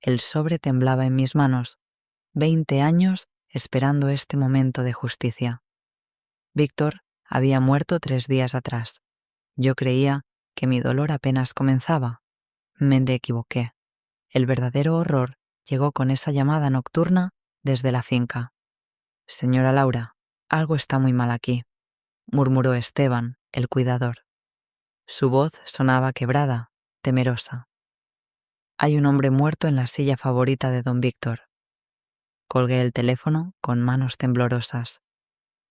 El sobre temblaba en mis manos. 20 años esperando este momento de justicia. Víctor había muerto 3 días atrás. Yo creía que mi dolor apenas comenzaba. Me equivoqué. El verdadero horror llegó con esa llamada nocturna desde la finca. «Señora Laura, algo está muy mal aquí», murmuró Esteban, el cuidador. Su voz sonaba quebrada, temerosa. «Hay un hombre muerto en la silla favorita de don Víctor». Colgué el teléfono con manos temblorosas.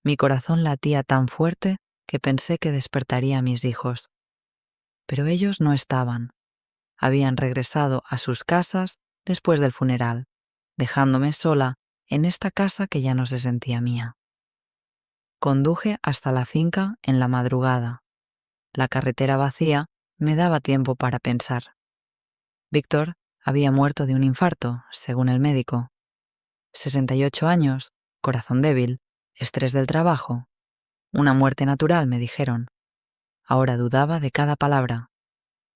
Mi corazón latía tan fuerte que pensé que despertaría a mis hijos. Pero ellos no estaban. Habían regresado a sus casas después del funeral, dejándome sola en esta casa que ya no se sentía mía. Conduje hasta la finca en la madrugada. La carretera vacía me daba tiempo para pensar. Víctor había muerto de un infarto, según el médico. 68 años, corazón débil, estrés del trabajo. Una muerte natural, me dijeron. Ahora dudaba de cada palabra.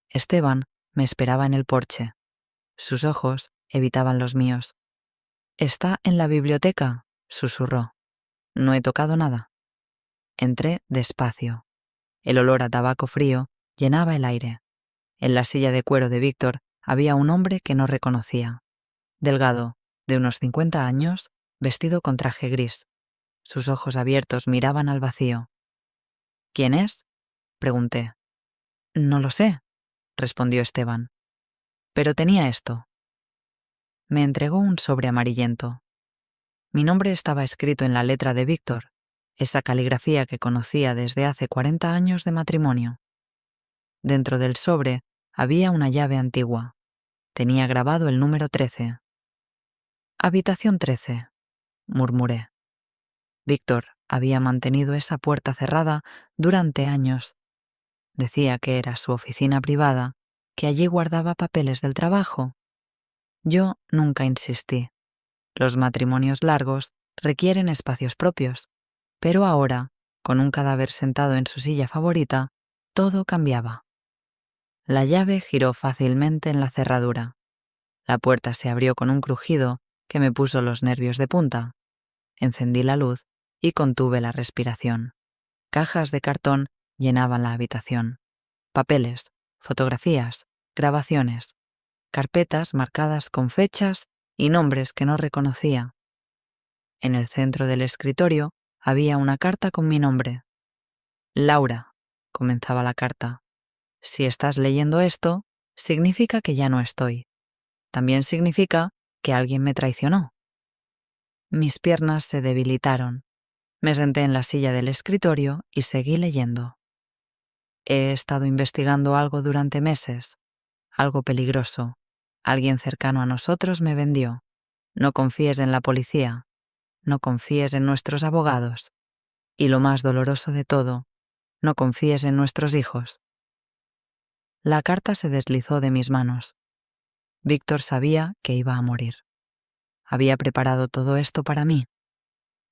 Esteban me esperaba en el porche. Sus ojos evitaban los míos. «Está en la biblioteca», susurró. «No he tocado nada». Entré despacio. El olor a tabaco frío llenaba el aire. En la silla de cuero de Víctor había un hombre que no reconocía. Delgado, de unos 50 años, vestido con traje gris. Sus ojos abiertos miraban al vacío. «¿Quién es?», pregunté. «No lo sé», respondió Esteban. «Pero tenía esto». Me entregó un sobre amarillento. Mi nombre estaba escrito en la letra de Víctor, esa caligrafía que conocía desde hace 40 años de matrimonio. Dentro del sobre había una llave antigua. Tenía grabado el número 13. «Habitación 13», murmuré. Víctor había mantenido esa puerta cerrada durante años. Decía que era su oficina privada, que allí guardaba papeles del trabajo. Yo nunca insistí. Los matrimonios largos requieren espacios propios, pero ahora, con un cadáver sentado en su silla favorita, todo cambiaba. La llave giró fácilmente en la cerradura. La puerta se abrió con un crujido que me puso los nervios de punta. Encendí la luz y contuve la respiración. Cajas de cartón llenaban la habitación. Papeles, fotografías, grabaciones, carpetas marcadas con fechas y nombres que no reconocía. En el centro del escritorio había una carta con mi nombre. «Laura», comenzaba la carta, «si estás leyendo esto, significa que ya no estoy. También significa que alguien me traicionó». Mis piernas se debilitaron. Me senté en la silla del escritorio y seguí leyendo. «He estado investigando algo durante meses, algo peligroso. Alguien cercano a nosotros me vendió. No confíes en la policía. No confíes en nuestros abogados. Y lo más doloroso de todo, no confíes en nuestros hijos». La carta se deslizó de mis manos. Víctor sabía que iba a morir. Había preparado todo esto para mí.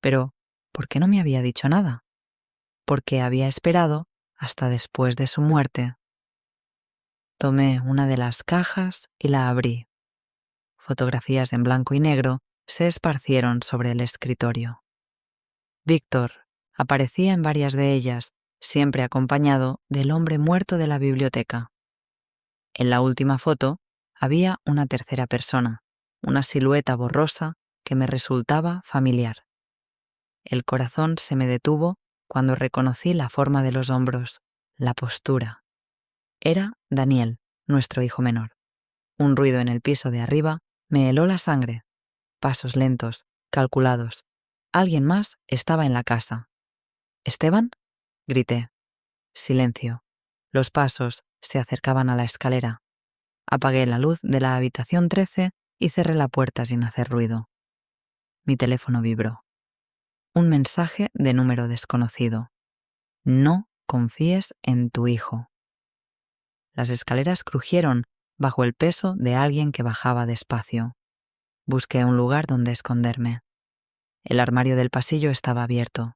Pero, ¿por qué no me había dicho nada? ¿Por qué había esperado hasta después de su muerte? Tomé una de las cajas y la abrí. Fotografías en blanco y negro se esparcieron sobre el escritorio. Víctor aparecía en varias de ellas, siempre acompañado del hombre muerto de la biblioteca. En la última foto había una tercera persona, una silueta borrosa que me resultaba familiar. El corazón se me detuvo cuando reconocí la forma de los hombros, la postura. Era Daniel, nuestro hijo menor. Un ruido en el piso de arriba me heló la sangre. Pasos lentos, calculados. Alguien más estaba en la casa. «¿Esteban?», grité. Silencio. Los pasos se acercaban a la escalera. Apagué la luz de la habitación 13 y cerré la puerta sin hacer ruido. Mi teléfono vibró. Un mensaje de número desconocido. «No confíes en tu hijo». Las escaleras crujieron bajo el peso de alguien que bajaba despacio. Busqué un lugar donde esconderme. El armario del pasillo estaba abierto.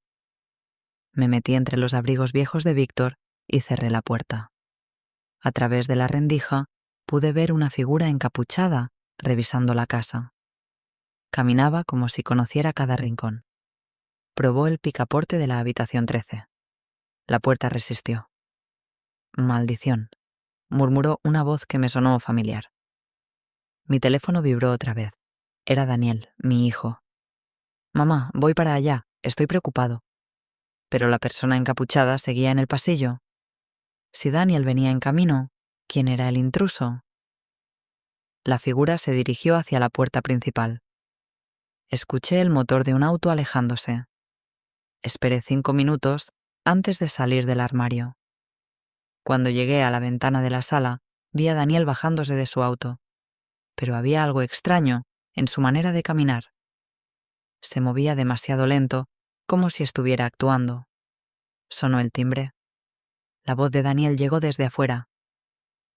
Me metí entre los abrigos viejos de Víctor y cerré la puerta. A través de la rendija pude ver una figura encapuchada revisando la casa. Caminaba como si conociera cada rincón. Probó el picaporte de la habitación 13. La puerta resistió. «Maldición», murmuró una voz que me sonó familiar. Mi teléfono vibró otra vez. Era Daniel, mi hijo. «Mamá, voy para allá, estoy preocupado». Pero la persona encapuchada seguía en el pasillo. Si Daniel venía en camino, ¿quién era el intruso? La figura se dirigió hacia la puerta principal. Escuché el motor de un auto alejándose. Esperé 5 minutos antes de salir del armario. Cuando llegué a la ventana de la sala, vi a Daniel bajándose de su auto. Pero había algo extraño en su manera de caminar. Se movía demasiado lento, como si estuviera actuando. Sonó el timbre. La voz de Daniel llegó desde afuera.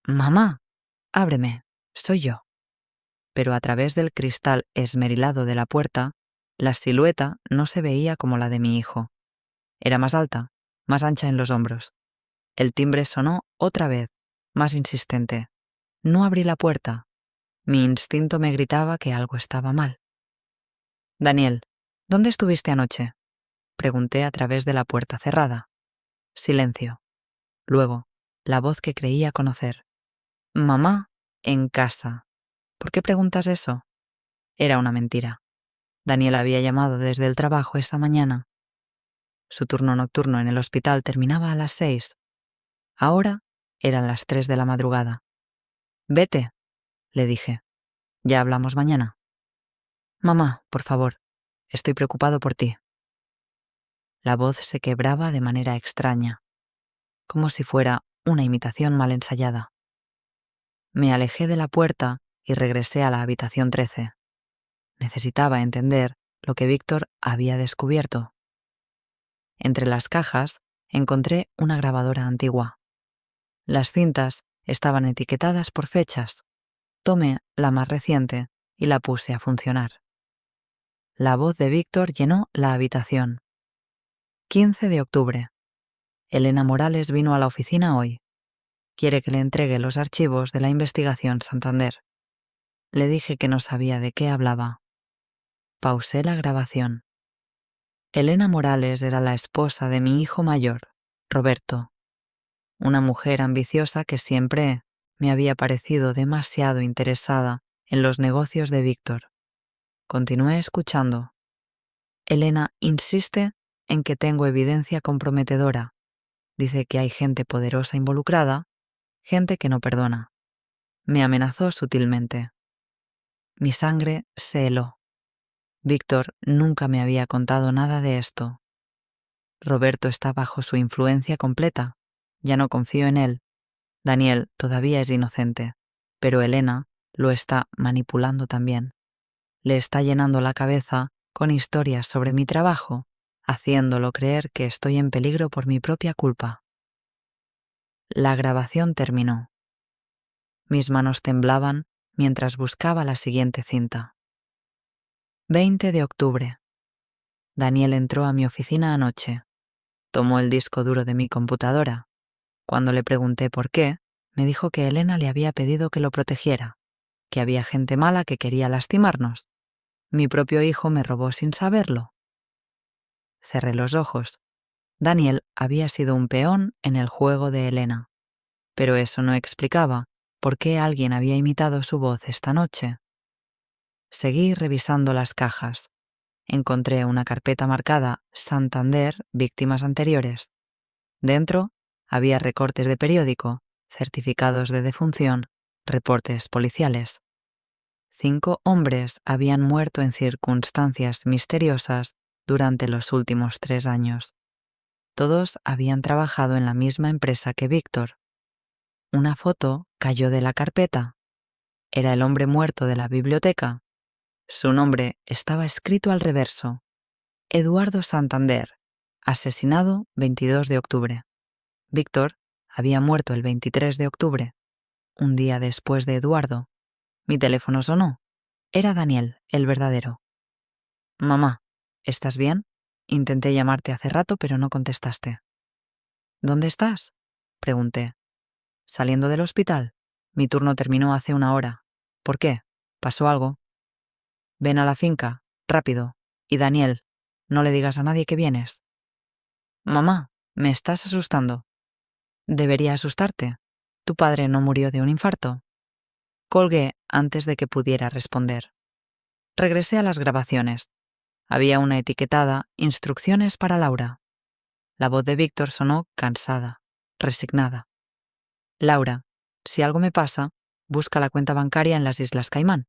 «Mamá, ábreme, soy yo». Pero a través del cristal esmerilado de la puerta, la silueta no se veía como la de mi hijo. Era más alta, más ancha en los hombros. El timbre sonó otra vez, más insistente. No abrí la puerta. Mi instinto me gritaba que algo estaba mal. «Daniel, ¿dónde estuviste anoche?», pregunté a través de la puerta cerrada. Silencio. Luego, la voz que creía conocer. «Mamá, en casa». «¿Por qué preguntas eso?». Era una mentira. Daniel había llamado desde el trabajo esa mañana. Su turno nocturno en el hospital terminaba a las 6. Ahora eran las 3 de la madrugada. «Vete», le dije. «Ya hablamos mañana». «Mamá, por favor, estoy preocupado por ti». La voz se quebraba de manera extraña, como si fuera una imitación mal ensayada. Me alejé de la puerta y regresé a la habitación 13. Necesitaba entender lo que Víctor había descubierto. Entre las cajas encontré una grabadora antigua. Las cintas estaban etiquetadas por fechas. Tomé la más reciente y la puse a funcionar. La voz de Víctor llenó la habitación. 15 de octubre. Elena Morales vino a la oficina hoy. Quiere que le entregue los archivos de la investigación Santander. Le dije que no sabía de qué hablaba. Pausé la grabación. Elena Morales era la esposa de mi hijo mayor, Roberto. Una mujer ambiciosa que siempre me había parecido demasiado interesada en los negocios de Víctor. Continué escuchando. Elena insiste en que tengo evidencia comprometedora. Dice que hay gente poderosa involucrada, gente que no perdona. Me amenazó sutilmente. Mi sangre se heló. Víctor nunca me había contado nada de esto. Roberto está bajo su influencia completa. Ya no confío en él. Daniel todavía es inocente, pero Elena lo está manipulando también. Le está llenando la cabeza con historias sobre mi trabajo, haciéndolo creer que estoy en peligro por mi propia culpa. La grabación terminó. Mis manos temblaban mientras buscaba la siguiente cinta. 20 de octubre. Daniel entró a mi oficina anoche. Tomó el disco duro de mi computadora. Cuando le pregunté por qué, me dijo que Elena le había pedido que lo protegiera, que había gente mala que quería lastimarnos. Mi propio hijo me robó sin saberlo. Cerré los ojos. Daniel había sido un peón en el juego de Elena, pero eso no explicaba por qué alguien había imitado su voz esta noche. Seguí revisando las cajas. Encontré una carpeta marcada Santander, víctimas anteriores. Dentro había recortes de periódico, certificados de defunción, reportes policiales. 5 hombres habían muerto en circunstancias misteriosas durante los últimos 3 años. Todos habían trabajado en la misma empresa que Víctor. Una foto cayó de la carpeta. Era el hombre muerto de la biblioteca. Su nombre estaba escrito al reverso. Eduardo Santander, asesinado 22 de octubre. Víctor había muerto el 23 de octubre, un día después de Eduardo. Mi teléfono sonó. Era Daniel, el verdadero. «Mamá, ¿estás bien? Intenté llamarte hace rato, pero no contestaste». «¿Dónde estás?», pregunté. «Saliendo del hospital. Mi turno terminó hace 1 hora. ¿Por qué?». ¿Pasó algo? Ven a la finca, rápido. Y Daniel, no le digas a nadie que vienes. Mamá, me estás asustando. Debería asustarte. Tu padre no murió de un infarto. Colgué antes de que pudiera responder. Regresé a las grabaciones. Había una etiquetada Instrucciones para Laura. La voz de Víctor sonó cansada, resignada. Laura, si algo me pasa, busca la cuenta bancaria en las Islas Caimán.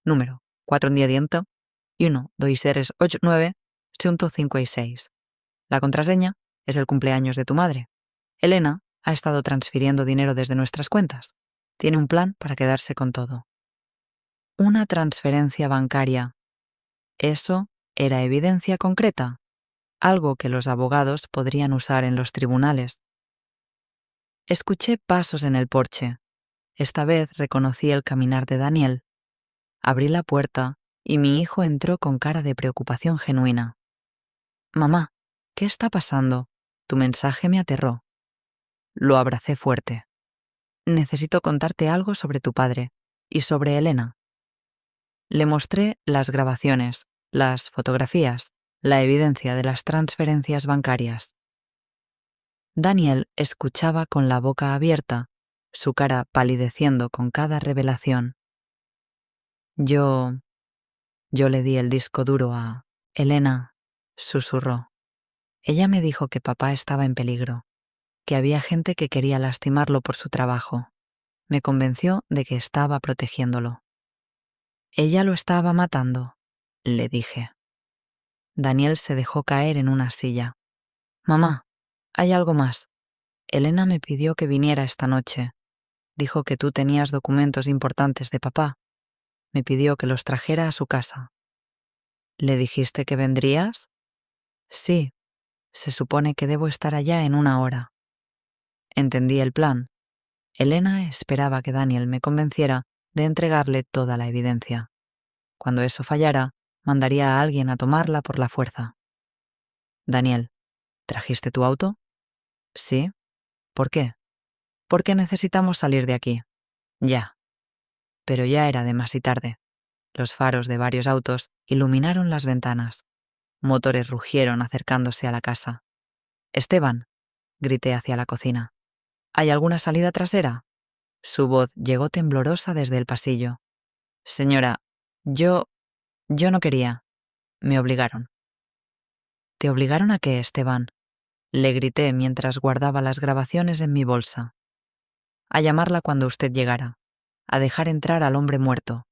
Número 4 y 1, 2, 3, 8, 9, 5 y 6. La contraseña es el cumpleaños de tu madre. Elena ha estado transfiriendo dinero desde nuestras cuentas. Tiene un plan para quedarse con todo. Una transferencia bancaria. Eso era evidencia concreta, algo que los abogados podrían usar en los tribunales. Escuché pasos en el porche. Esta vez reconocí el caminar de Daniel. Abrí la puerta y mi hijo entró con cara de preocupación genuina. Mamá, ¿qué está pasando? Tu mensaje me aterró. Lo abracé fuerte. Necesito contarte algo sobre tu padre y sobre Elena. Le mostré las grabaciones, las fotografías, la evidencia de las transferencias bancarias. Daniel escuchaba con la boca abierta, su cara palideciendo con cada revelación. Yo le di el disco duro a Elena, susurró. Ella me dijo que papá estaba en peligro, que había gente que quería lastimarlo por su trabajo. Me convenció de que estaba protegiéndolo. Ella lo estaba matando, le dije. Daniel se dejó caer en una silla. Mamá, hay algo más. Elena me pidió que viniera esta noche. Dijo que tú tenías documentos importantes de papá. Me pidió que los trajera a su casa. ¿Le dijiste que vendrías? Sí, se supone que debo estar allá en 1 hora. Entendí el plan. Elena esperaba que Daniel me convenciera de entregarle toda la evidencia. Cuando eso fallara, mandaría a alguien a tomarla por la fuerza. Daniel, ¿trajiste tu auto? Sí. ¿Por qué? Porque necesitamos salir de aquí. Ya. Pero ya era demasiado tarde. Los faros de varios autos iluminaron las ventanas. Motores rugieron acercándose a la casa. Esteban, grité hacia la cocina. ¿Hay alguna salida trasera? Su voz llegó temblorosa desde el pasillo. Señora, yo no quería. Me obligaron. ¿Te obligaron a qué, Esteban? Le grité mientras guardaba las grabaciones en mi bolsa. A llamarla cuando usted llegara, a dejar entrar al hombre muerto.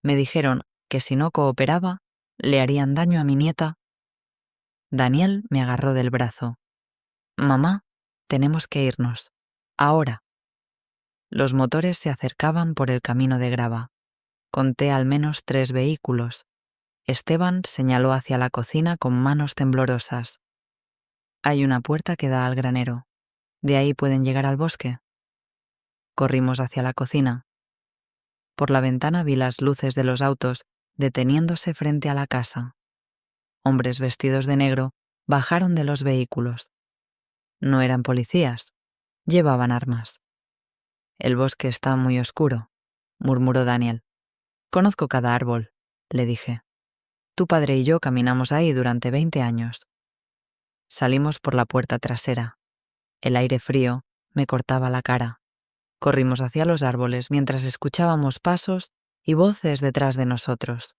Me dijeron que si no cooperaba, le harían daño a mi nieta. Daniel me agarró del brazo. Mamá, tenemos que irnos. Ahora. Los motores se acercaban por el camino de grava. Conté al menos 3 vehículos. Esteban señaló hacia la cocina con manos temblorosas. Hay una puerta que da al granero. ¿De ahí pueden llegar al bosque? Corrimos hacia la cocina. Por la ventana vi las luces de los autos deteniéndose frente a la casa. Hombres vestidos de negro bajaron de los vehículos. No eran policías, llevaban armas. El bosque está muy oscuro, murmuró Daniel. Conozco cada árbol, le dije. Tu padre y yo caminamos ahí durante 20 años. Salimos por la puerta trasera. El aire frío me cortaba la cara. Corrimos hacia los árboles mientras escuchábamos pasos y voces detrás de nosotros.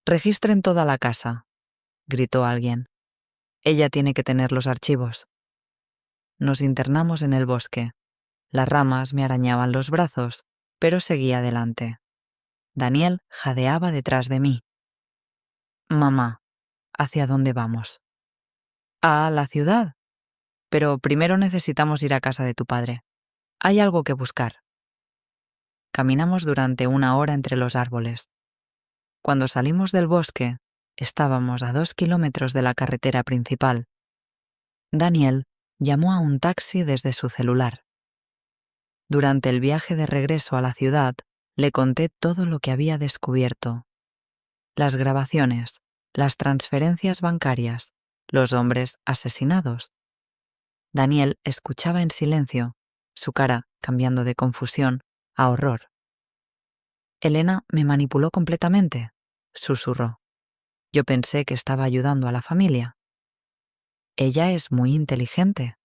«Registren toda la casa», gritó alguien. «Ella tiene que tener los archivos». Nos internamos en el bosque. Las ramas me arañaban los brazos, pero seguí adelante. Daniel jadeaba detrás de mí. «Mamá, ¿hacia dónde vamos?» «A la ciudad. Pero primero necesitamos ir a casa de tu padre. Hay algo que buscar». Caminamos durante 1 hora entre los árboles. Cuando salimos del bosque, estábamos a 2 kilómetros de la carretera principal. Daniel llamó a un taxi desde su celular. Durante el viaje de regreso a la ciudad, le conté todo lo que había descubierto. Las grabaciones, las transferencias bancarias, los hombres asesinados. Daniel escuchaba en silencio, su cara cambiando de confusión a horror. Elena me manipuló completamente, susurró. Yo pensé que estaba ayudando a la familia. Ella es muy inteligente,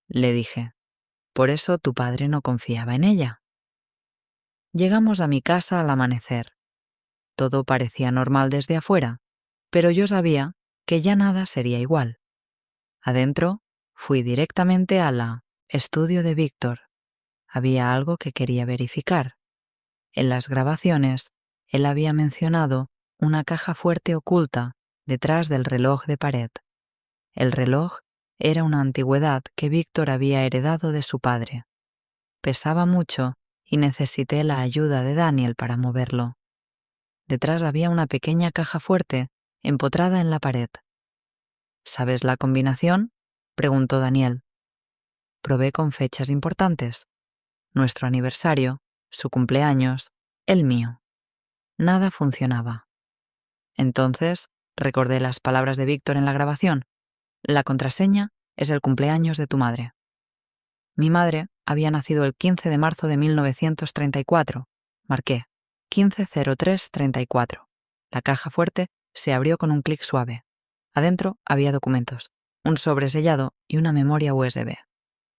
le dije. Por eso tu padre no confiaba en ella. Llegamos a mi casa al amanecer. Todo parecía normal desde afuera, pero yo sabía que ya nada sería igual. Adentro, fui directamente a la estudio de Víctor. Había algo que quería verificar. En las grabaciones, él había mencionado una caja fuerte oculta detrás del reloj de pared. El reloj era una antigüedad que Víctor había heredado de su padre. Pesaba mucho y necesité la ayuda de Daniel para moverlo. Detrás había una pequeña caja fuerte empotrada en la pared. ¿Sabes la combinación?, preguntó Daniel. Probé con fechas importantes. Nuestro aniversario, su cumpleaños, el mío. Nada funcionaba. Entonces, recordé las palabras de Víctor en la grabación. La contraseña es el cumpleaños de tu madre. Mi madre había nacido el 15 de marzo de 1934. Marqué 150334. La caja fuerte se abrió con un clic suave. Adentro había documentos, un sobre sellado y una memoria USB.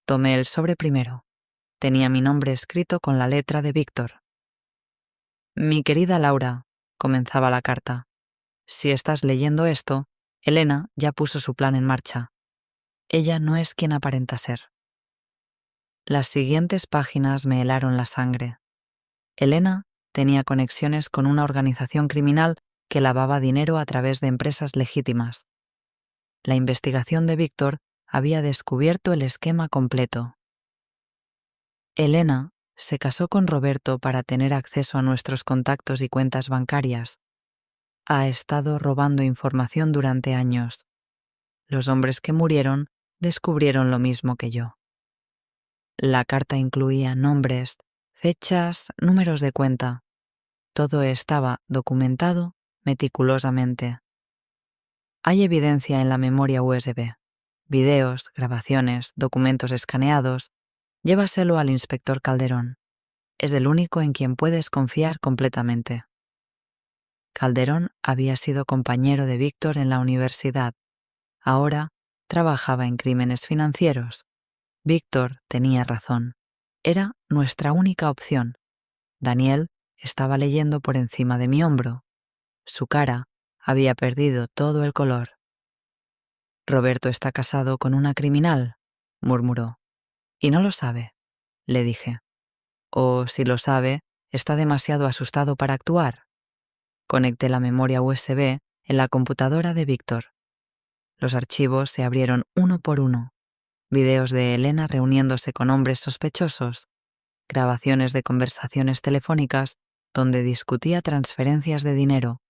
Tomé el sobre primero. Tenía mi nombre escrito con la letra de Víctor. Mi querida Laura, comenzaba la carta. Si estás leyendo esto, Elena ya puso su plan en marcha. Ella no es quien aparenta ser. Las siguientes páginas me helaron la sangre. Elena tenía conexiones con una organización criminal que lavaba dinero a través de empresas legítimas. La investigación de Víctor había descubierto el esquema completo. Elena se casó con Roberto para tener acceso a nuestros contactos y cuentas bancarias. Ha estado robando información durante años. Los hombres que murieron descubrieron lo mismo que yo. La carta incluía nombres, fechas, números de cuenta. Todo estaba documentado meticulosamente. Hay evidencia en la memoria USB. Videos, grabaciones, documentos escaneados. Llévaselo al inspector Calderón. Es el único en quien puedes confiar completamente. Calderón había sido compañero de Víctor en la universidad. Ahora trabajaba en crímenes financieros. Víctor tenía razón. Era nuestra única opción. Daniel estaba leyendo por encima de mi hombro. Su cara había perdido todo el color. Roberto está casado con una criminal, murmuró. Y no lo sabe, le dije. O si lo sabe, está demasiado asustado para actuar. Conecté la memoria USB en la computadora de Víctor. Los archivos se abrieron uno por uno. Videos de Elena reuniéndose con hombres sospechosos, grabaciones de conversaciones telefónicas donde discutía transferencias de dinero,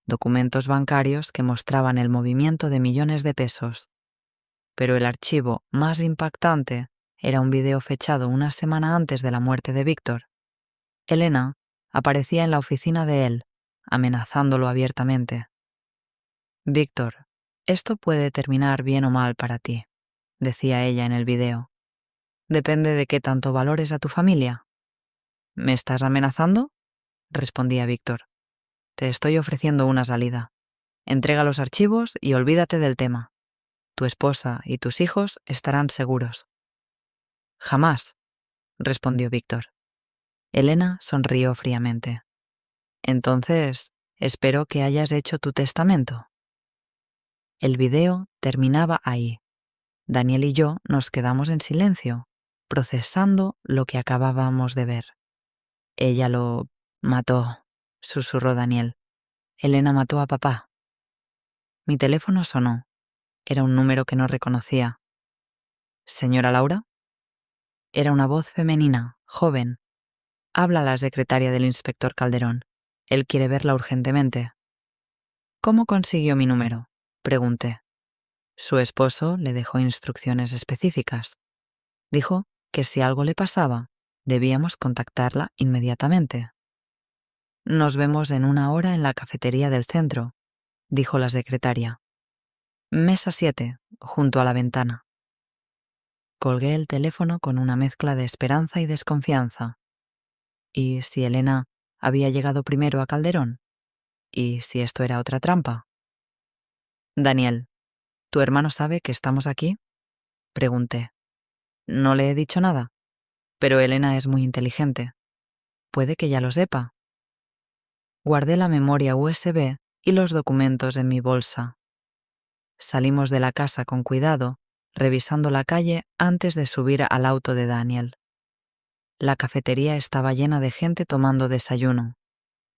documentos bancarios que mostraban el movimiento de millones de pesos. Pero el archivo más impactante era un video fechado una semana antes de la muerte de Víctor. Elena aparecía en la oficina de él, amenazándolo abiertamente. Víctor, esto puede terminar bien o mal para ti, decía ella en el video. Depende de qué tanto valores a tu familia. ¿Me estás amenazando?, respondía Víctor. Te estoy ofreciendo una salida. Entrega los archivos y olvídate del tema. Tu esposa y tus hijos estarán seguros. Jamás, respondió Víctor. Elena sonrió fríamente. Entonces, espero que hayas hecho tu testamento. El video terminaba ahí. Daniel y yo nos quedamos en silencio, procesando lo que acabábamos de ver. Ella lo mató, susurró Daniel. Elena mató a papá. Mi teléfono sonó. Era un número que no reconocía. ¿Señora Laura? Era una voz femenina, joven. Habla la secretaria del inspector Calderón. Él quiere verla urgentemente. ¿Cómo consiguió mi número?, pregunté. Su esposo le dejó instrucciones específicas. Dijo que si algo le pasaba, debíamos contactarla inmediatamente. Nos vemos en 1 hora en la cafetería del centro, dijo la secretaria. Mesa 7, junto a la ventana. Colgué el teléfono con una mezcla de esperanza y desconfianza. ¿Y si Elena había llegado primero a Calderón? ¿Y si esto era otra trampa? Daniel, ¿tu hermano sabe que estamos aquí? Pregunté. No le he dicho nada, pero Elena es muy inteligente. Puede que ya lo sepa. Guardé la memoria USB y los documentos en mi bolsa. Salimos de la casa con cuidado, revisando la calle antes de subir al auto de Daniel. La cafetería estaba llena de gente tomando desayuno.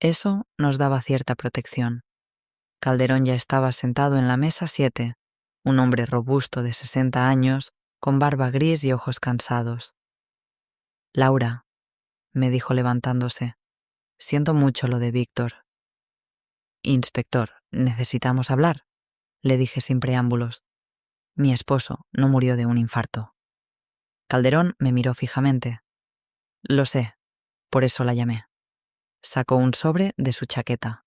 Eso nos daba cierta protección. Calderón ya estaba sentado en la mesa 7, un hombre robusto de 60 años, con barba gris y ojos cansados. Laura, me dijo levantándose, siento mucho lo de Víctor. Inspector, necesitamos hablar, le dije sin preámbulos. Mi esposo no murió de un infarto. Calderón me miró fijamente. Lo sé, por eso la llamé. Sacó un sobre de su chaqueta.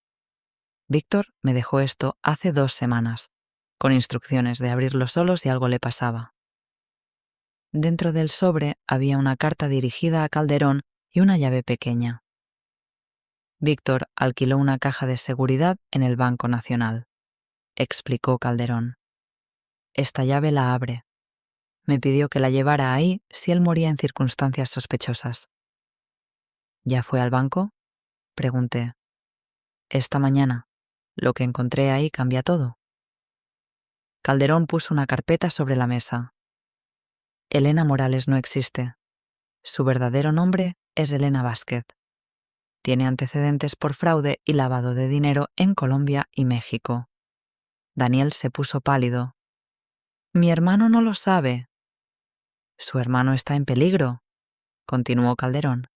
Víctor me dejó esto hace 2 semanas, con instrucciones de abrirlo solo si algo le pasaba. Dentro del sobre había una carta dirigida a Calderón y una llave pequeña. Víctor alquiló una caja de seguridad en el Banco Nacional, explicó Calderón. Esta llave la abre. Me pidió que la llevara ahí si él moría en circunstancias sospechosas. ¿Ya fue al banco? Pregunté. Esta mañana. Lo que encontré ahí cambia todo. Calderón puso una carpeta sobre la mesa. Elena Morales no existe. Su verdadero nombre es Elena Vázquez. Tiene antecedentes por fraude y lavado de dinero en Colombia y México. Daniel se puso pálido. Mi hermano no lo sabe. Su hermano está en peligro, continuó Calderón.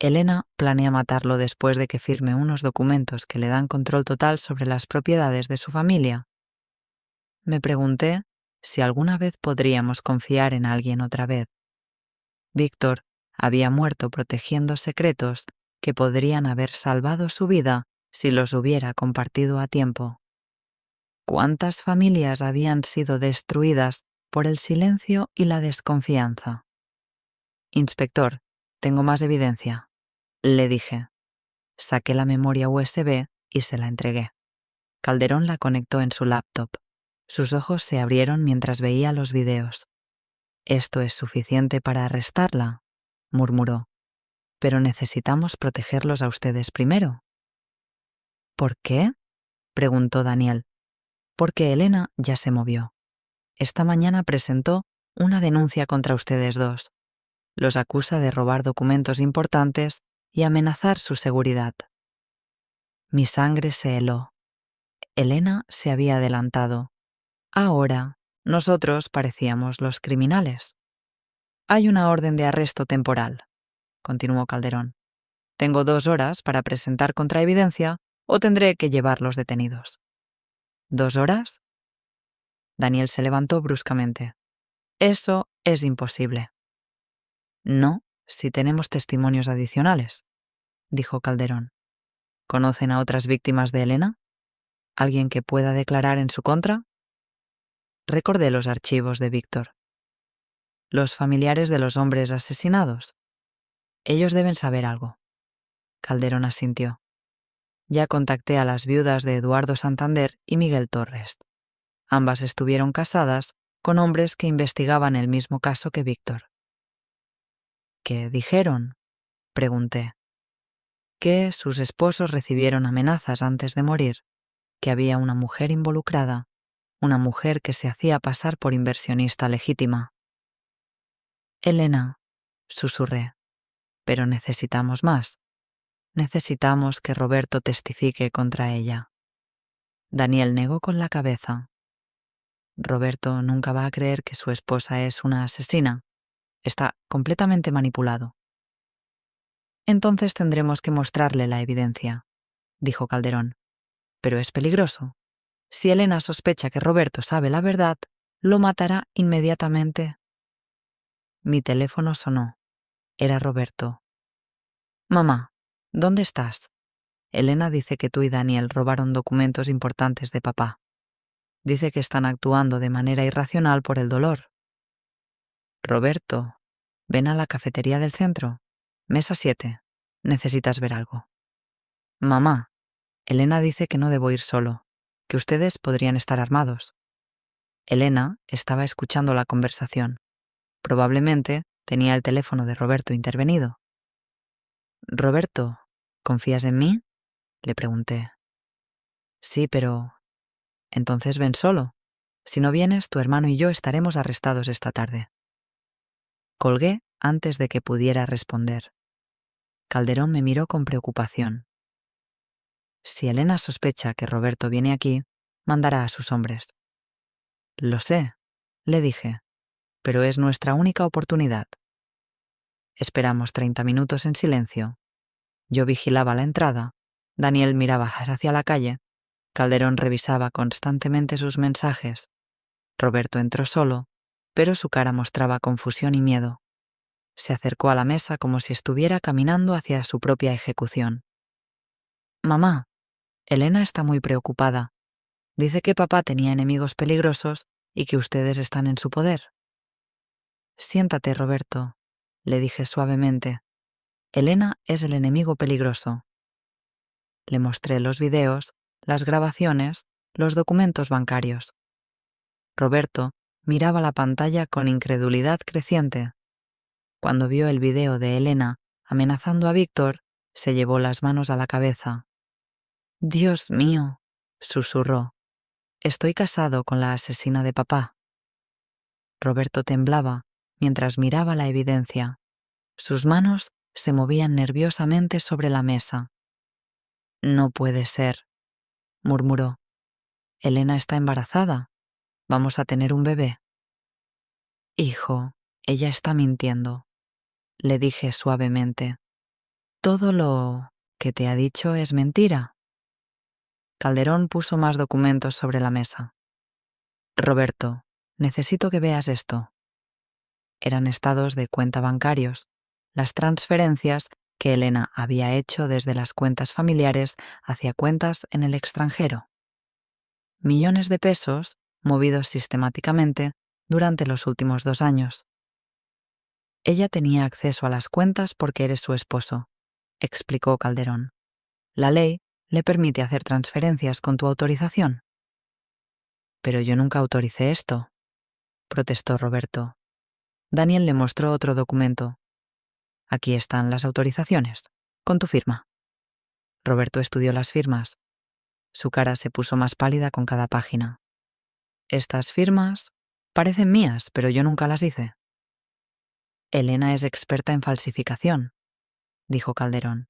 Elena planea matarlo después de que firme unos documentos que le dan control total sobre las propiedades de su familia. Me pregunté si alguna vez podríamos confiar en alguien otra vez. Víctor había muerto protegiendo secretos que podrían haber salvado su vida si los hubiera compartido a tiempo. ¿Cuántas familias habían sido destruidas por el silencio y la desconfianza? Inspector, tengo más evidencia, le dije. Saqué la memoria USB y se la entregué. Calderón la conectó en su laptop. Sus ojos se abrieron mientras veía los videos. «¿Esto es suficiente para arrestarla?», murmuró. «Pero necesitamos protegerlos a ustedes primero». «¿Por qué?», preguntó Daniel. «Porque Elena ya se movió. Esta mañana presentó una denuncia contra ustedes dos. Los acusa de robar documentos importantes y amenazar su seguridad». Mi sangre se heló. Elena se había adelantado. Ahora, nosotros parecíamos los criminales. «Hay una orden de arresto temporal», continuó Calderón. «Tengo 2 horas para presentar contraevidencia o tendré que llevarlos detenidos». ¿2 horas? Daniel se levantó bruscamente. «Eso es imposible». «No, si tenemos testimonios adicionales», dijo Calderón. «¿Conocen a otras víctimas de Elena? ¿Alguien que pueda declarar en su contra?» Recordé los archivos de Víctor. «Los familiares de los hombres asesinados. Ellos deben saber algo». Calderón asintió. «Ya contacté a las viudas de Eduardo Santander y Miguel Torres. Ambas estuvieron casadas con hombres que investigaban el mismo caso que Víctor». «¿Qué dijeron?», pregunté. «Que sus esposos recibieron amenazas antes de morir, que había una mujer involucrada, una mujer que se hacía pasar por inversionista legítima». «Elena», susurré, «pero necesitamos más. Necesitamos que Roberto testifique contra ella». Daniel negó con la cabeza. «Roberto nunca va a creer que su esposa es una asesina. Está completamente manipulado». «Entonces tendremos que mostrarle la evidencia», dijo Calderón. «Pero es peligroso. Si Elena sospecha que Roberto sabe la verdad, lo matará inmediatamente». Mi teléfono sonó. Era Roberto. «Mamá, ¿dónde estás? Elena dice que tú y Daniel robaron documentos importantes de papá. Dice que están actuando de manera irracional por el dolor». «Roberto, ven a la cafetería del centro. Mesa 7. Necesitas ver algo». Mamá, Elena dice que no debo ir solo, que ustedes podrían estar armados. Elena estaba escuchando la conversación. Probablemente tenía el teléfono de Roberto intervenido. «Roberto, ¿confías en mí?», le pregunté. «Sí, pero...». «Entonces ven solo. Si no vienes, tu hermano y yo estaremos arrestados esta tarde». Colgué antes de que pudiera responder. Calderón me miró con preocupación. «Si Elena sospecha que Roberto viene aquí, mandará a sus hombres». «Lo sé», le dije, «pero es nuestra única oportunidad». Esperamos 30 minutos en silencio. Yo vigilaba la entrada, Daniel miraba hacia la calle, Calderón revisaba constantemente sus mensajes. Roberto entró solo, pero su cara mostraba confusión y miedo. Se acercó a la mesa como si estuviera caminando hacia su propia ejecución. «Mamá, Elena está muy preocupada. Dice que papá tenía enemigos peligrosos y que ustedes están en su poder». «Siéntate, Roberto», le dije suavemente. «Elena es el enemigo peligroso». Le mostré los videos, las grabaciones, los documentos bancarios. Roberto miraba la pantalla con incredulidad creciente. Cuando vio el video de Elena amenazando a Víctor, se llevó las manos a la cabeza. «Dios mío», susurró, «estoy casado con la asesina de papá». Roberto temblaba mientras miraba la evidencia. Sus manos se movían nerviosamente sobre la mesa. «No puede ser», murmuró. «Elena está embarazada. Vamos a tener un bebé». «Hijo, ella está mintiendo», le dije suavemente. «Todo lo que te ha dicho es mentira». Calderón puso más documentos sobre la mesa. «Roberto, necesito que veas esto». Eran estados de cuenta bancarios, las transferencias que Elena había hecho desde las cuentas familiares hacia cuentas en el extranjero. Millones de pesos movidos sistemáticamente durante los últimos 2 años. «Ella tenía acceso a las cuentas porque eres su esposo», explicó Calderón. «La ley le permite hacer transferencias con tu autorización». «Pero yo nunca autoricé esto», protestó Roberto. Daniel le mostró otro documento. «Aquí están las autorizaciones, con tu firma». Roberto estudió las firmas. Su cara se puso más pálida con cada página. «Estas firmas parecen mías, pero yo nunca las hice». «Elena es experta en falsificación», dijo Calderón.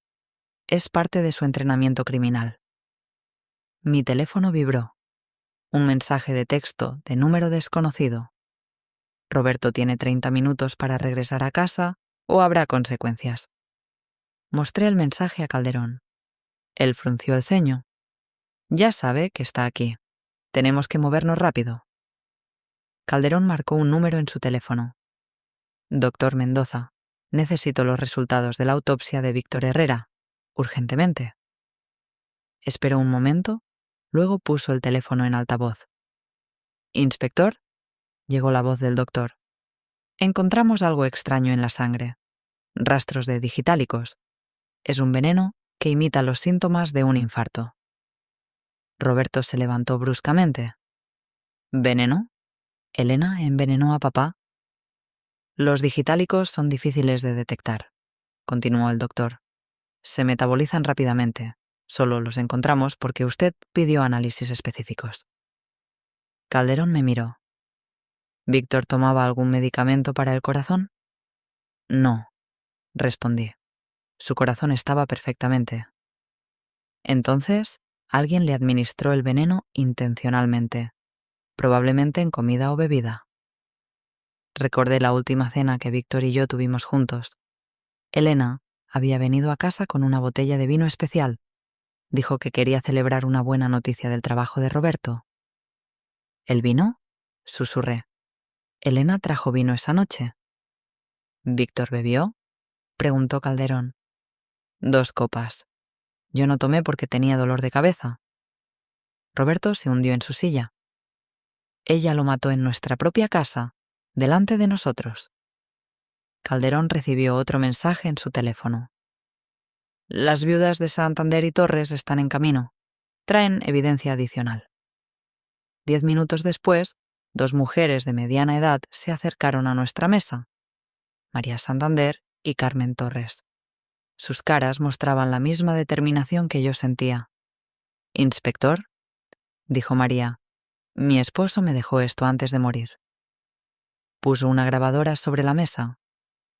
«Es parte de su entrenamiento criminal». Mi teléfono vibró. Un mensaje de texto de número desconocido. «Roberto tiene 30 minutos para regresar a casa o habrá consecuencias». Mostré el mensaje a Calderón. Él frunció el ceño. «Ya sabe que está aquí. Tenemos que movernos rápido». Calderón marcó un número en su teléfono. «Doctor Mendoza, necesito los resultados de la autopsia de Víctor Herrera, urgentemente». Esperó un momento, luego puso el teléfono en altavoz. «Inspector», llegó la voz del doctor. «Encontramos algo extraño en la sangre. Rastros de digitálicos. Es un veneno que imita los síntomas de un infarto». Roberto se levantó bruscamente. «¿Veneno? ¿Elena envenenó a papá?». «Los digitálicos son difíciles de detectar», continuó el doctor. «Se metabolizan rápidamente. Solo los encontramos porque usted pidió análisis específicos». Calderón me miró. «¿Víctor tomaba algún medicamento para el corazón?». «No», respondí. Su corazón estaba perfectamente. «Entonces, alguien le administró el veneno intencionalmente, probablemente en comida o bebida». Recordé la última cena que Víctor y yo tuvimos juntos. Elena había venido a casa con una botella de vino especial. Dijo que quería celebrar una buena noticia del trabajo de Roberto. «¿El vino?», susurré. «Elena trajo vino esa noche». «¿Víctor bebió?», preguntó Calderón. «2 copas. Yo no tomé porque tenía dolor de cabeza». Roberto se hundió en su silla. «Ella lo mató en nuestra propia casa, delante de nosotros». Calderón recibió otro mensaje en su teléfono. Las viudas de Santander y Torres están en camino. Traen evidencia adicional. 10 minutos después, 2 mujeres de mediana edad se acercaron a nuestra mesa. María Santander y Carmen Torres. Sus caras mostraban la misma determinación que yo sentía. «Inspector», dijo María, «mi esposo me dejó esto antes de morir». Puso una grabadora sobre la mesa,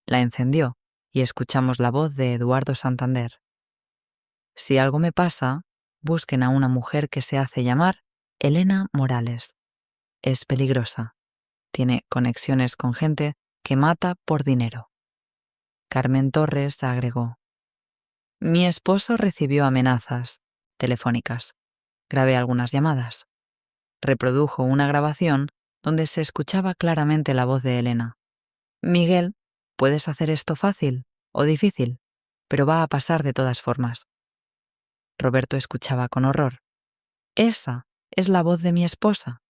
la encendió y escuchamos la voz de Eduardo Santander. «Si algo me pasa, busquen a una mujer que se hace llamar Elena Morales. Es peligrosa. Tiene conexiones con gente que mata por dinero». Carmen Torres agregó: «Mi esposo recibió amenazas telefónicas. Grabé algunas llamadas». Reprodujo una grabación donde se escuchaba claramente la voz de Elena. «Miguel, puedes hacer esto fácil o difícil, pero va a pasar de todas formas». Roberto escuchaba con horror. «Esa es la voz de mi esposa».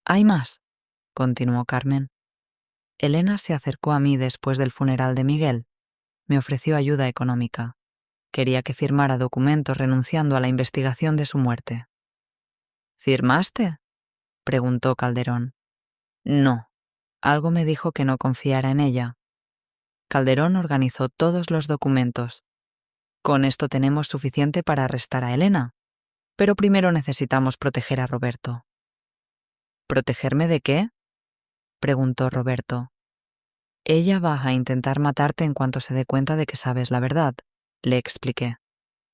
«Hay más», continuó Carmen. «Elena se acercó a mí después del funeral de Miguel. Me ofreció ayuda económica. Quería que firmara documentos renunciando a la investigación de su muerte». «¿Firmaste?», preguntó Calderón. «No. Algo me dijo que no confiara en ella». Calderón organizó todos los documentos. «Con esto tenemos suficiente para arrestar a Elena. Pero primero necesitamos proteger a Roberto». «¿Protegerme de qué?», preguntó Roberto. «Ella va a intentar matarte en cuanto se dé cuenta de que sabes la verdad», le expliqué.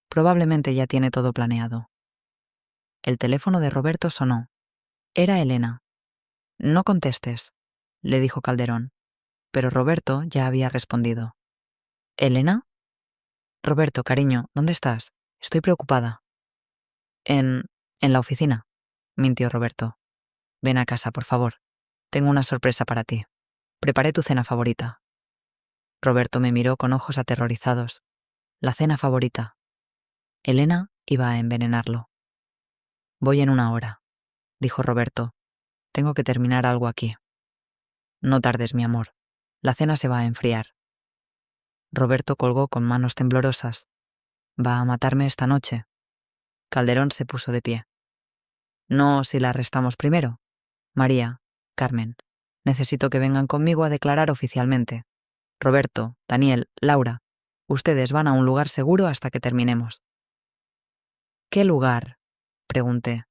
«Probablemente ya tiene todo planeado». El teléfono de Roberto sonó. Era Elena. «No contestes», le dijo Calderón. Pero Roberto ya había respondido. «¿Elena?» «Roberto, cariño, ¿dónde estás? Estoy preocupada». En la oficina», mintió Roberto. «Ven a casa, por favor. Tengo una sorpresa para ti. Preparé tu cena favorita». Roberto me miró con ojos aterrorizados. La cena favorita. Elena iba a envenenarlo. «Voy en 1 hora», dijo Roberto. «Tengo que terminar algo aquí». «No tardes, mi amor. La cena se va a enfriar». Roberto colgó con manos temblorosas. «¿Va a matarme esta noche?» Calderón se puso de pie. «No, si la arrestamos primero. María, Carmen, necesito que vengan conmigo a declarar oficialmente. Roberto, Daniel, Laura, ustedes van a un lugar seguro hasta que terminemos». «¿Qué lugar?», pregunté.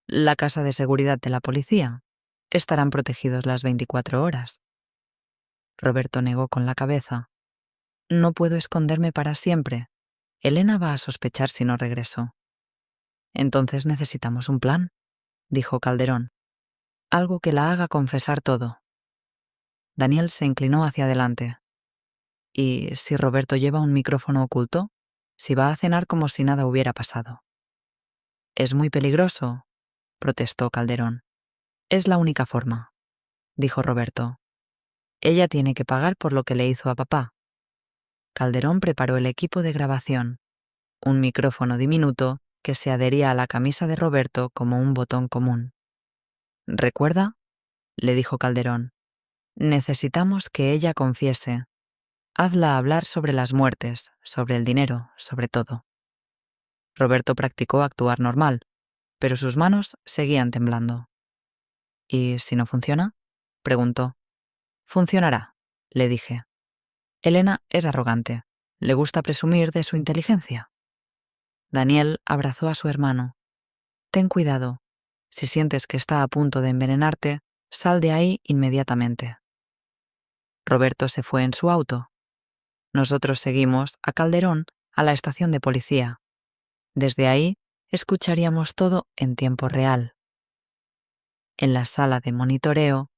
«La casa de seguridad de la policía. Estarán protegidos las 24 horas». Roberto negó con la cabeza. «No puedo esconderme para siempre. Elena va a sospechar si no regreso». «Entonces necesitamos un plan», dijo Calderón. «Algo que la haga confesar todo». Daniel se inclinó hacia adelante. «¿Y si Roberto lleva un micrófono oculto? Si va a cenar como si nada hubiera pasado». «Es muy peligroso», protestó Calderón. «Es la única forma», dijo Roberto. «Ella tiene que pagar por lo que le hizo a papá». Calderón preparó el equipo de grabación, un micrófono diminuto que se adhería a la camisa de Roberto como un botón común. «¿Recuerda?», le dijo Calderón. «Necesitamos que ella confiese. Hazla hablar sobre las muertes, sobre el dinero, sobre todo». Roberto practicó actuar normal, pero sus manos seguían temblando. «¿Y si no funciona?», preguntó. «Funcionará», le dije. «Elena es arrogante. Le gusta presumir de su inteligencia». Daniel abrazó a su hermano. «Ten cuidado. Si sientes que está a punto de envenenarte, sal de ahí inmediatamente». Roberto se fue en su auto. Nosotros seguimos a Calderón a la estación de policía. Desde ahí escucharíamos todo en tiempo real. En la sala de monitoreo,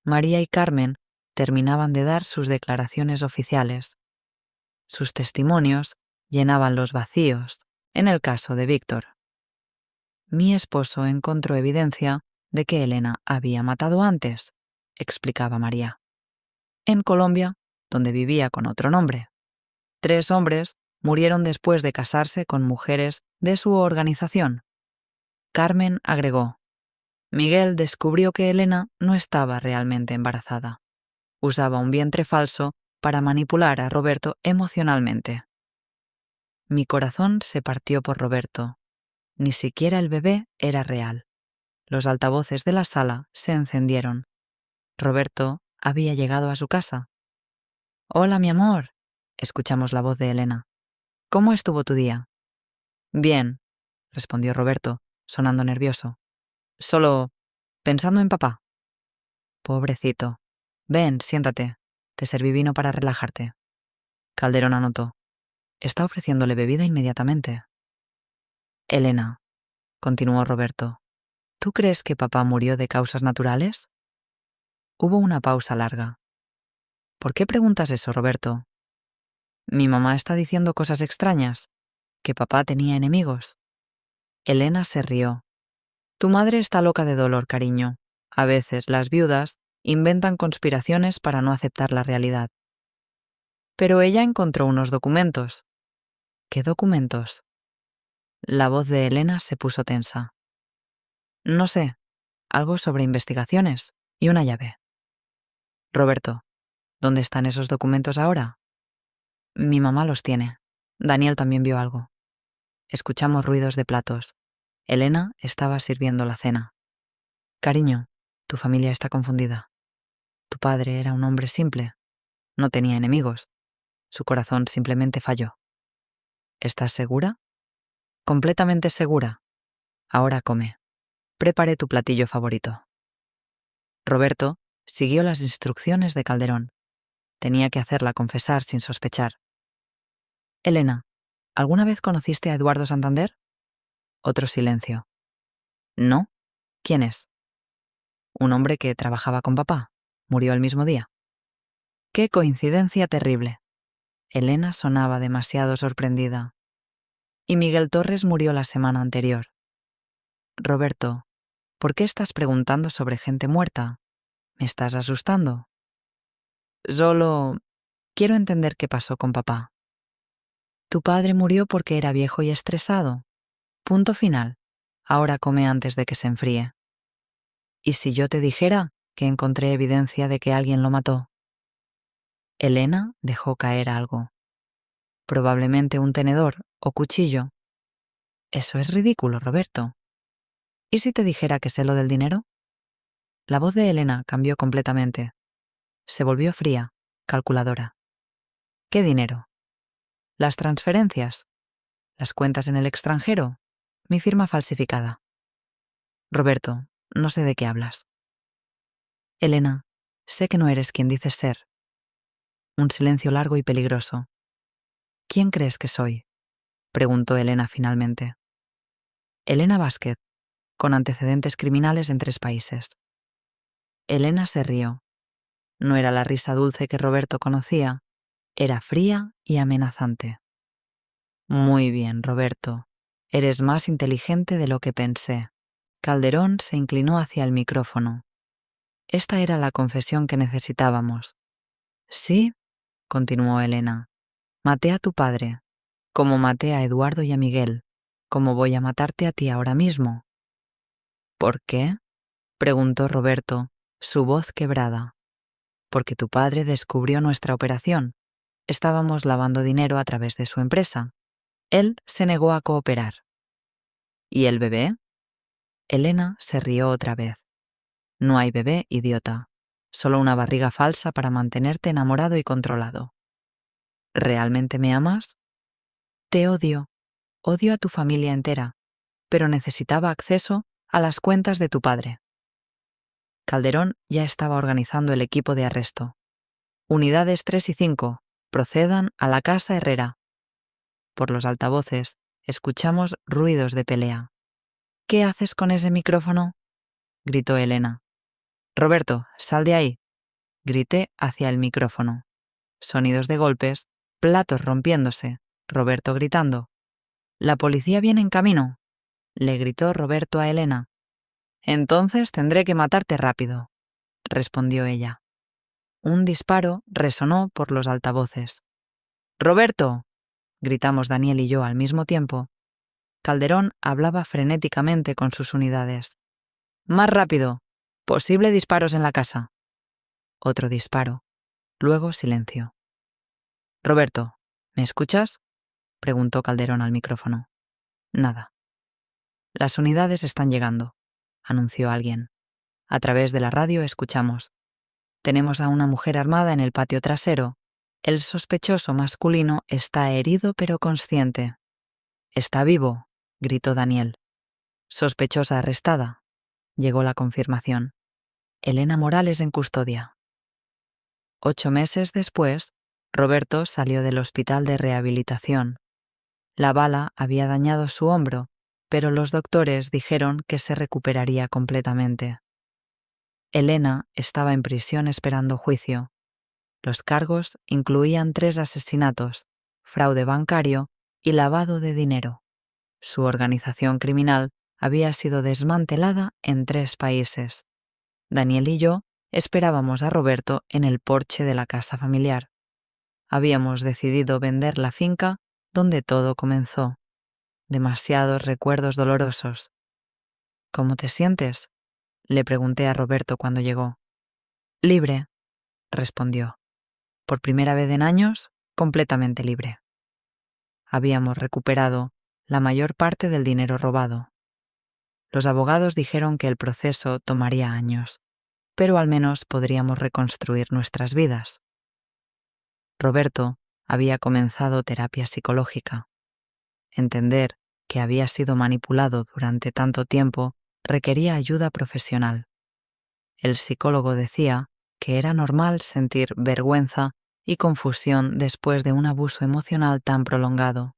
María y Carmen terminaban de dar sus declaraciones oficiales. Sus testimonios llenaban los vacíos en el caso de Víctor. «Mi esposo encontró evidencia de que Elena había matado antes», explicaba María. «En Colombia, donde vivía con otro nombre. 3 hombres murieron después de casarse con mujeres de su organización». Carmen agregó: «Miguel descubrió que Elena no estaba realmente embarazada. Usaba un vientre falso para manipular a Roberto emocionalmente». Mi corazón se partió por Roberto. Ni siquiera el bebé era real. Los altavoces de la sala se encendieron. Roberto había llegado a su casa. «Hola, mi amor», escuchamos la voz de Elena. «¿Cómo estuvo tu día?» «Bien», respondió Roberto, sonando nervioso. «Solo pensando en papá». «Pobrecito. Ven, siéntate. Te serví vino para relajarte». Calderón anotó. «Está ofreciéndole bebida inmediatamente». «Elena», continuó Roberto, ¿tú crees que papá murió de causas naturales?» Hubo una pausa larga. «¿Por qué preguntas eso, Roberto?» «Mi mamá está diciendo cosas extrañas. ¿Que papá tenía enemigos?» Elena se rió. «Tu madre está loca de dolor, cariño. A veces las viudas inventan conspiraciones para no aceptar la realidad». «Pero ella encontró unos documentos». «¿Qué documentos?» La voz de Elena se puso tensa. «No sé, algo sobre investigaciones y una llave». «Roberto, ¿dónde están esos documentos ahora?» «Mi mamá los tiene. Daniel también vio algo». Escuchamos ruidos de platos. Elena estaba sirviendo la cena. «Cariño, tu familia está confundida. Tu padre era un hombre simple. No tenía enemigos. Su corazón simplemente falló». «¿Estás segura?» «Completamente segura. Ahora come. Prepare tu platillo favorito». Roberto siguió las instrucciones de Calderón. Tenía que hacerla confesar sin sospechar. «Elena, ¿alguna vez conociste a Eduardo Santander?» Otro silencio. «¿No? ¿Quién es?» «Un hombre que trabajaba con papá. Murió el mismo día». «Qué coincidencia terrible». Elena sonaba demasiado sorprendida. «Y Miguel Torres murió la semana anterior». «Roberto, ¿por qué estás preguntando sobre gente muerta? ¿Me estás asustando?» «Solo quiero entender qué pasó con papá». «Tu padre murió porque era viejo y estresado. Punto final. Ahora come antes de que se enfríe». «¿Y si yo te dijera que encontré evidencia de que alguien lo mató?» Elena dejó caer algo. «Probablemente un tenedor o cuchillo». «Eso es ridículo, Roberto». «¿Y si te dijera que sé lo del dinero?» La voz de Elena cambió completamente. Se volvió fría, calculadora. «¿Qué dinero?» «Las transferencias. Las cuentas en el extranjero. Mi firma falsificada». «Roberto, no sé de qué hablas». «Elena, sé que no eres quien dices ser». Un silencio largo y peligroso. «¿Quién crees que soy?», preguntó Elena finalmente. «Elena Vázquez, con antecedentes criminales en 3 países». Elena se rió. No era la risa dulce que Roberto conocía, era fría y amenazante. «Muy bien, Roberto. Eres más inteligente de lo que pensé». Calderón se inclinó hacia el micrófono. Esta era la confesión que necesitábamos. «Sí», continuó Elena, «maté a tu padre, como maté a Eduardo y a Miguel, como voy a matarte a ti ahora mismo». «¿Por qué?», preguntó Roberto, su voz quebrada. «Porque tu padre descubrió nuestra operación. Estábamos lavando dinero a través de su empresa. Él se negó a cooperar». «¿Y el bebé?». Elena se rió otra vez. «No hay bebé, idiota. Solo una barriga falsa para mantenerte enamorado y controlado». «¿Realmente me amas?». «Te odio. Odio a tu familia entera. Pero necesitaba acceso a las cuentas de tu padre». Calderón ya estaba organizando el equipo de arresto. «Unidades 3 y 5, procedan a la Casa Herrera». Por los altavoces escuchamos ruidos de pelea. «¿Qué haces con ese micrófono?», gritó Elena. «Roberto, sal de ahí», grité hacia el micrófono. Sonidos de golpes, platos rompiéndose, Roberto gritando. «La policía viene en camino», le gritó Roberto a Elena. «Entonces tendré que matarte rápido», respondió ella. Un disparo resonó por los altavoces. «¡Roberto!», gritamos Daniel y yo al mismo tiempo. Calderón hablaba frenéticamente con sus unidades. «Más rápido. Posible disparos en la casa». Otro disparo. Luego silencio. «Roberto, ¿me escuchas?». preguntó Calderón al micrófono. Nada. Las unidades están llegando, anunció alguien. A través de la radio escuchamos. Tenemos a una mujer armada en el patio trasero. El sospechoso masculino está herido pero consciente. Está vivo, gritó Daniel. Sospechosa arrestada. Llegó la confirmación. Elena Morales en custodia. 8 meses después, Roberto salió del hospital de rehabilitación. La bala había dañado su hombro, pero los doctores dijeron que se recuperaría completamente. Elena estaba en prisión esperando juicio. Los cargos incluían 3 asesinatos, fraude bancario y lavado de dinero. Su organización criminal había sido desmantelada en 3 países. Daniel y yo esperábamos a Roberto en el porche de la casa familiar. Habíamos decidido vender la finca donde todo comenzó. Demasiados recuerdos dolorosos. ¿Cómo te sientes?, le pregunté a Roberto cuando llegó. Libre, respondió. Por primera vez en años, completamente libre. Habíamos recuperado la mayor parte del dinero robado. Los abogados dijeron que el proceso tomaría años, pero al menos podríamos reconstruir nuestras vidas. Roberto había comenzado terapia psicológica. Entender que había sido manipulado durante tanto tiempo requería ayuda profesional. El psicólogo decía que era normal sentir vergüenza y confusión después de un abuso emocional tan prolongado.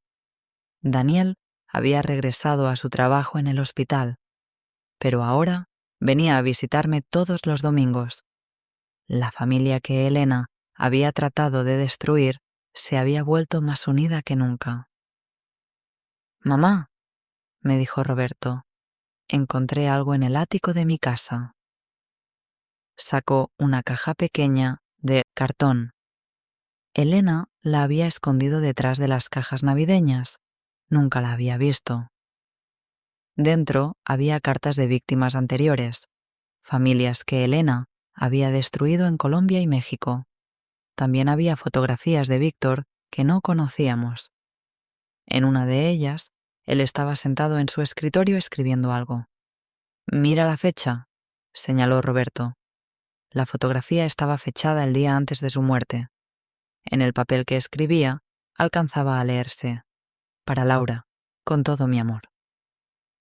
Daniel había regresado a su trabajo en el hospital, pero ahora venía a visitarme todos los domingos. La familia que Elena había tratado de destruir se había vuelto más unida que nunca. «Mamá», me dijo Roberto, «encontré algo en el ático de mi casa». Sacó una caja pequeña de cartón. Elena la había escondido detrás de las cajas navideñas. Nunca la había visto. Dentro había cartas de víctimas anteriores, familias que Elena había destruido en Colombia y México. También había fotografías de Víctor que no conocíamos. En una de ellas, él estaba sentado en su escritorio escribiendo algo. «Mira la fecha», señaló Roberto. La fotografía estaba fechada el día antes de su muerte. En el papel que escribía, alcanzaba a leerse: «Para Laura, con todo mi amor».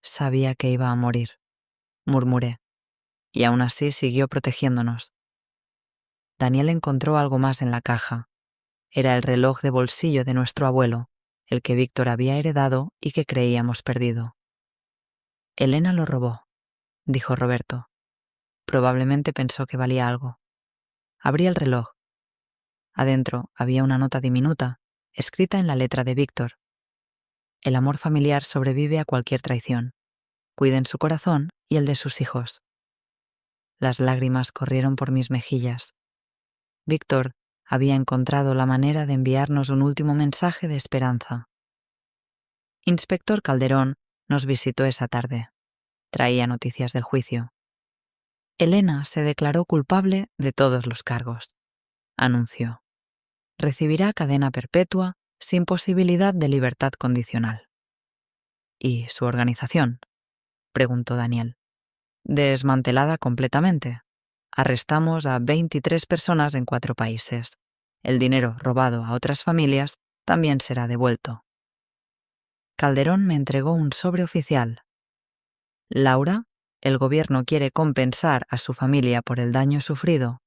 Sabía que iba a morir, murmuré, y aún así siguió protegiéndonos. Daniel encontró algo más en la caja. Era el reloj de bolsillo de nuestro abuelo, el que Víctor había heredado y que creíamos perdido. «Elena lo robó», dijo Roberto. Probablemente pensó que valía algo. Abrí el reloj. Adentro había una nota diminuta, escrita en la letra de Víctor. «El amor familiar sobrevive a cualquier traición. Cuiden su corazón y el de sus hijos». Las lágrimas corrieron por mis mejillas. Víctor había encontrado la manera de enviarnos un último mensaje de esperanza. Inspector Calderón nos visitó esa tarde. Traía noticias del juicio. Elena se declaró culpable de todos los cargos, anunció. Recibirá cadena perpetua sin posibilidad de libertad condicional. ¿Y su organización?, preguntó Daniel. Desmantelada completamente. Arrestamos a 23 personas en 4 países. El dinero robado a otras familias también será devuelto. Calderón me entregó un sobre oficial. «Laura, el gobierno quiere compensar a su familia por el daño sufrido.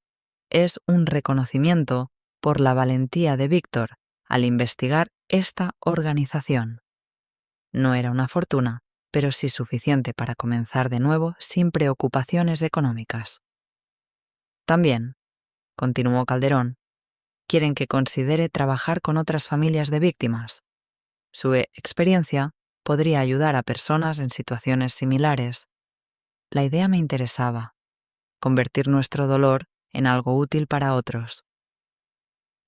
Es un reconocimiento por la valentía de Víctor al investigar esta organización. No era una fortuna, pero sí suficiente para comenzar de nuevo sin preocupaciones económicas. También», continuó Calderón, «quieren que considere trabajar con otras familias de víctimas. Su experiencia podría ayudar a personas en situaciones similares. La idea me interesaba, convertir nuestro dolor en algo útil para otros».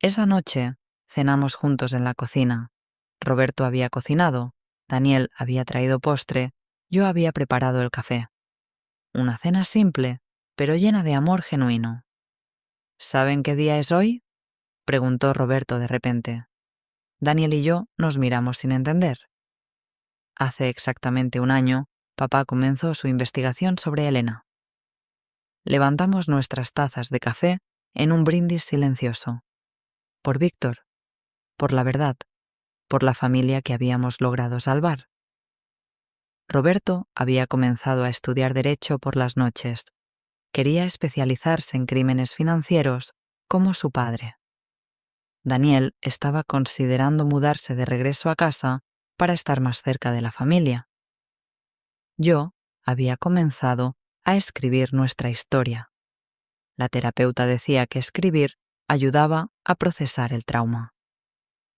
Esa noche cenamos juntos en la cocina. Roberto había cocinado, Daniel había traído postre, yo había preparado el café. Una cena simple, pero llena de amor genuino. «¿Saben qué día es hoy?», preguntó Roberto de repente. Daniel y yo nos miramos sin entender. Hace exactamente un año, papá comenzó su investigación sobre Elena. Levantamos nuestras tazas de café en un brindis silencioso. Por Víctor, por la verdad, por la familia que habíamos logrado salvar. Roberto había comenzado a estudiar Derecho por las noches. Quería especializarse en crímenes financieros como su padre. Daniel estaba considerando mudarse de regreso a casa para estar más cerca de la familia. Yo había comenzado a escribir nuestra historia. La terapeuta decía que escribir ayudaba a procesar el trauma.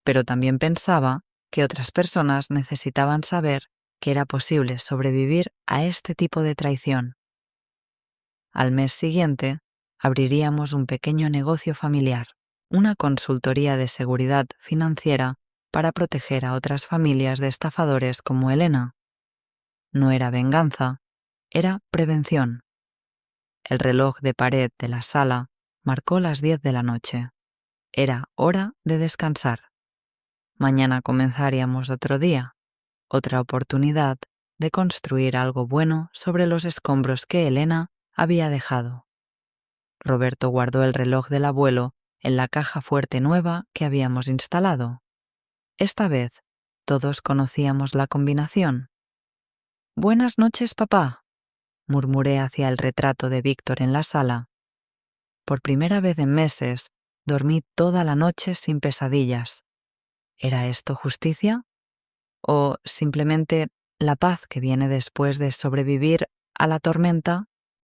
Pero también pensaba que otras personas necesitaban saber que era posible sobrevivir a este tipo de traición. Al mes siguiente, abriríamos un pequeño negocio familiar, una consultoría de seguridad financiera para proteger a otras familias de estafadores como Elena. No era venganza, era prevención. El reloj de pared de la sala marcó las 10 de la noche. Era hora de descansar. Mañana comenzaríamos otro día, otra oportunidad de construir algo bueno sobre los escombros que Elena había dejado. Roberto guardó el reloj del abuelo en la caja fuerte nueva que habíamos instalado. Esta vez, todos conocíamos la combinación. «Buenas noches, papá», murmuré hacia el retrato de Víctor en la sala. Por primera vez en meses, dormí toda la noche sin pesadillas. ¿Era esto justicia? ¿O simplemente la paz que viene después de sobrevivir a la tormenta?